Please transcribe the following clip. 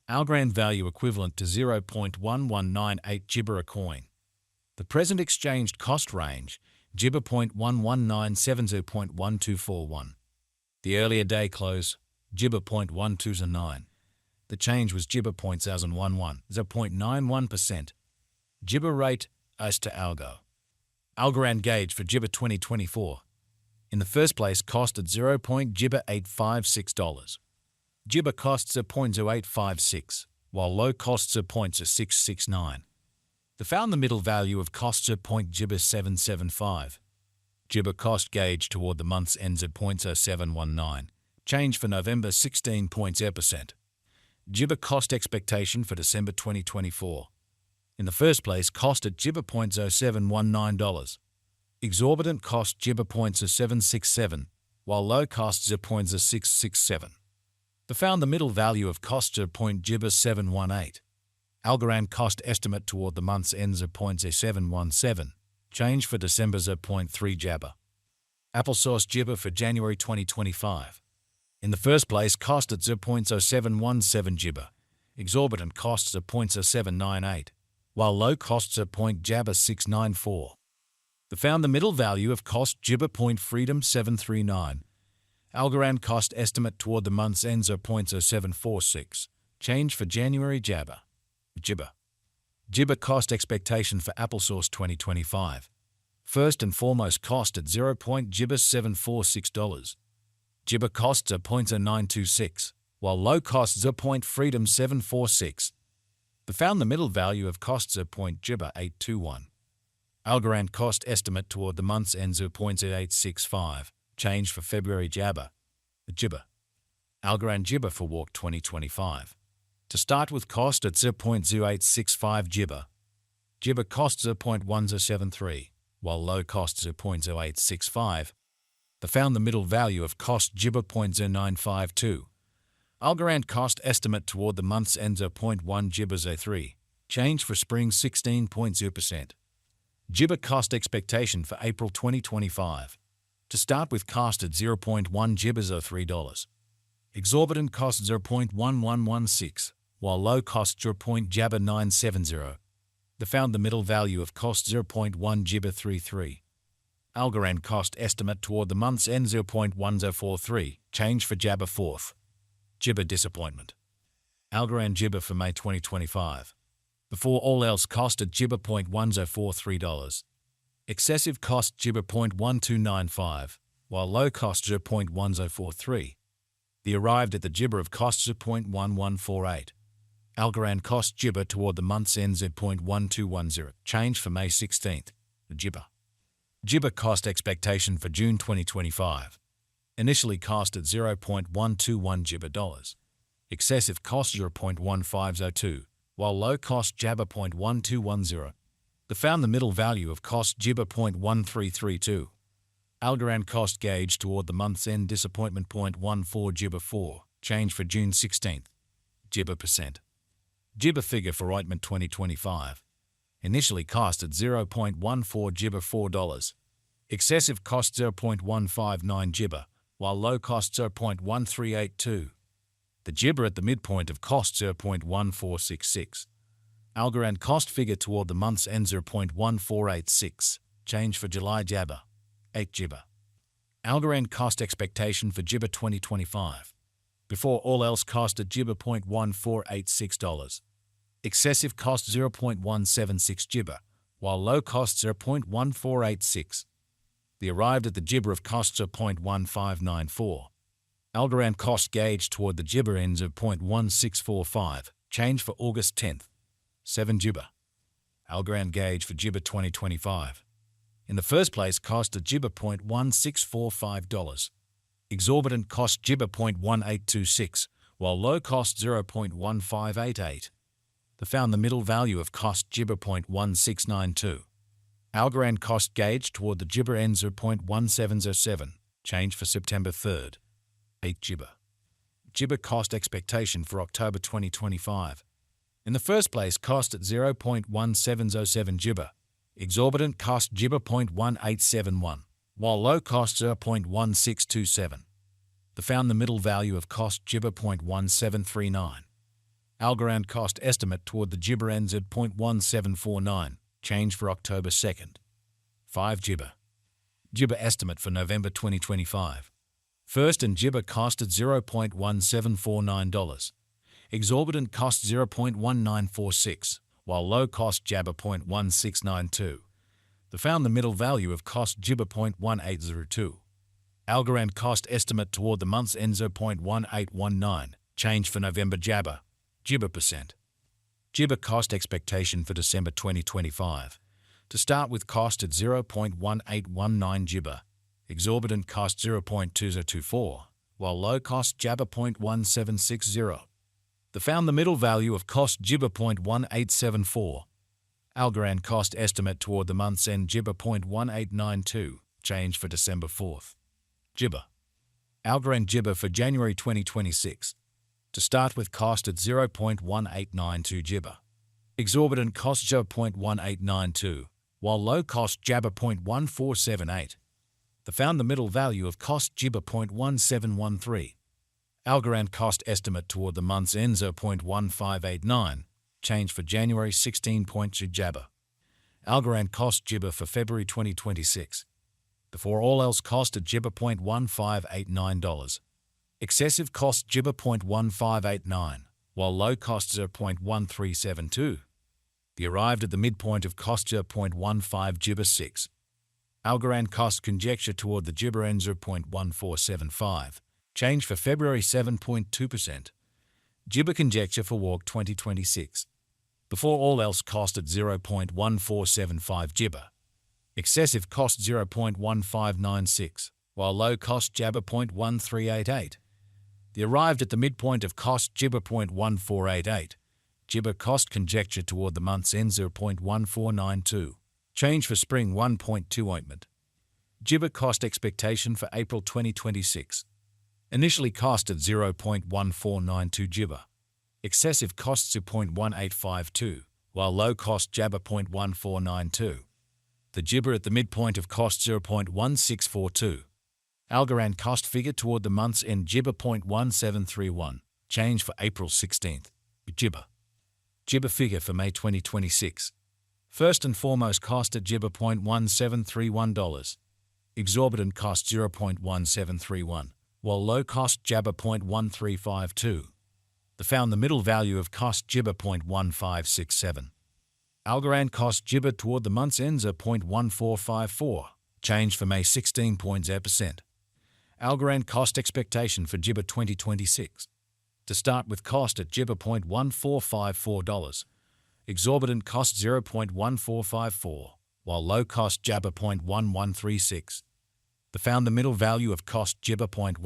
Algorand value equivalent to 0.1198 Gibber a coin. The present exchanged cost range, Gibber 0.11970.1241. The earlier day close, Gibber 0.1209. The change was Gibber 0.011, 0.91%. Gibber rate, as to Algo. Algorand gauge for Gibber 2024. In the first place, cost at $0.856. Gibber costs are 0.0856, while low costs are 0.0669. The found the middle value of costs are 0.775. Gibber cost gauge toward the month's ends at 0.0719. Change for November 16%. Gibber cost expectation for December 2024. In the first place, cost at Gibber $0.0719. Exorbitant cost Gibber 0.0767, while low costs are 0.0667. The found the middle value of costs are Gibber 718. Algorand cost estimate toward the month's ends of 0.0717. Change for December's at 0.3 Jabber. Applesauce Gibber for January 2025. In the first place, cost at 0.0717 Gibber. Exorbitant costs are 0.0798, while low costs are Jabber 694. The found the middle value of cost Gibber Freedom 739. Algorand cost estimate toward the month's ends are 0.0746. Change for January Jabber. Gibber. Gibber cost expectation for Applesauce 2025. First and foremost, cost at $0.746. Gibber costs are 0.0926, while low costs are Freedom 746. The found the middle value of costs are Gibber 821. Algorand cost estimate toward the month's ends are 0.865. Change for February Jabber. Gibber. Algorand Gibber for Walk 2025. To start with, cost at 0.0865 Gibber. Gibber costs are 0.1073, while low costs are 0.0865. The found the middle value of cost Gibber 0.0952. Algorand cost estimate toward the month's ends are 0.1 Gibber 03. Change for spring 16%. Gibber cost expectation for April 2025. To start with, cost at 0.1 Gibber $3. Exorbitant cost 0.1116, while low cost 0. Jabber 970. The found the middle value of cost 0.1 Gibber 33. Algorand cost estimate toward the month's end 0.1043. Change for Jabber 4th. Gibber disappointment. Algorand Gibber for May 2025. Before all else, cost at Gibber $0.1043. Excessive cost Gibber 0.1295, while low cost 0.1043. The arrived at the Gibber of costs 0.1148. Algorand cost Gibber toward the month's ends at 0.1210. Change for May 16th. The Gibber. Gibber cost expectation for June 2025. Initially cost at 0.121 Gibber dollars. Excessive cost 0.1502, while low cost Jabber 0.1210. The found the middle value of cost Gibber 0.1332. Algorand cost gauge toward the month's end disappointment 0.14 Gibber 4. Change for June 16th. Gibber percent. Gibber figure for ointment 2025. Initially cost at 0.14 Gibber $4. Excessive cost 0.159 Gibber, while low cost 0.1382. The Gibber at the midpoint of cost 0.1466. Algorand cost figure toward the month's end 0.1486. Change for July Jabber. 8 Gibber. Algorand cost expectation for Gibber 2025. Before all else, cost at Gibber $0.1486. Excessive cost 0.176 Gibber, while low cost 0.1486. The arrived at the Gibber of costs are 0.1594. Algorand cost gauge toward the Gibber ends of 0.1645. Change for August 10th. 7 Gibber. Algorand gauge for Gibber 2025. In the first place, cost at Gibber $0.1645. Exorbitant cost Gibber 0.1826, while low cost 0.1588. The found the middle value of cost Gibber 0.1692. Algorand cost gauge toward the Gibber ends of 0.1707. Change for September 3rd. 8 Gibber. Gibber cost expectation for October 2025. In the first place, cost at 0.1707 Gibber. Exorbitant cost Gibber 0.1871, while low costs are 0.1627. The found the middle value of cost Gibber 0.1739. Algorand cost estimate toward the Gibber NZ 0.1749, change for October 2nd. 5 Gibber. Gibber estimate for November 2025. First and Gibber cost at $0.1749. Exorbitant cost 0.1946, while low cost Jabber 0.1692. The found the middle value of cost Gibber 0.1802. Algorand cost estimate toward the month's end 0.1819, change for November Jabber, Gibber percent. Gibber cost expectation for December 2025. To start with cost at 0.1819 Gibber, exorbitant cost 0.2024, while low cost Jabber 0.1760. The found the middle value of cost Gibber 0.1874. Algorand cost estimate toward the month's end Gibber 0.1892, change for December 4th. Gibber. Algorand Gibber for January 2026. To start with cost at 0.1892 Gibber. Exorbitant cost Jabber 0.1892, while low cost Jabber 0.1478. The found the middle value of cost Gibber 0.1713. Algorand cost estimate toward the month's end 0.1589, change for January 16.2 Jabber. Algorand cost Gibber for February 2026. Before all else cost at Gibber $0.1589. Excessive cost Gibber 0.1589, while low cost 0.1372. The arrived at the midpoint of cost 0.15 Gibber 6. Algorand cost conjecture toward the Gibber end 0.1475, change for February 7.2%. Gibber conjecture for Walk 2026. Before all else cost at 0.1475 Gibber. Excessive cost 0.1596, while low cost Jabber 0.1388. The arrived at the midpoint of cost Gibber 0.1488. Gibber cost conjecture toward the month's end 0.1492. Change for spring 1.2 ointment. Gibber cost expectation for April 2026. Initially cost at 0.1492 Gibber. Excessive cost 0.1852, while low cost Jabber 0.1492. The Gibber at the midpoint of cost 0.1642. Algorand cost figure toward the month's end Gibber 0.1731, change for April 16th. Gibber. Gibber figure for May 2026. First and foremost cost at Gibber $0.1731. Exorbitant cost 0.1731, while low cost Jabber 0.1352. The found the middle value of cost Gibber 0.1567. Algorand cost Gibber toward the month's end 0.1454, change for May 16%. Algorand cost expectation for Gibber 2026. To start with cost at Gibber $0.1454. Exorbitant cost 0.1454, while low cost Jabber 0.1136. The found the middle value of cost Gibber 0.1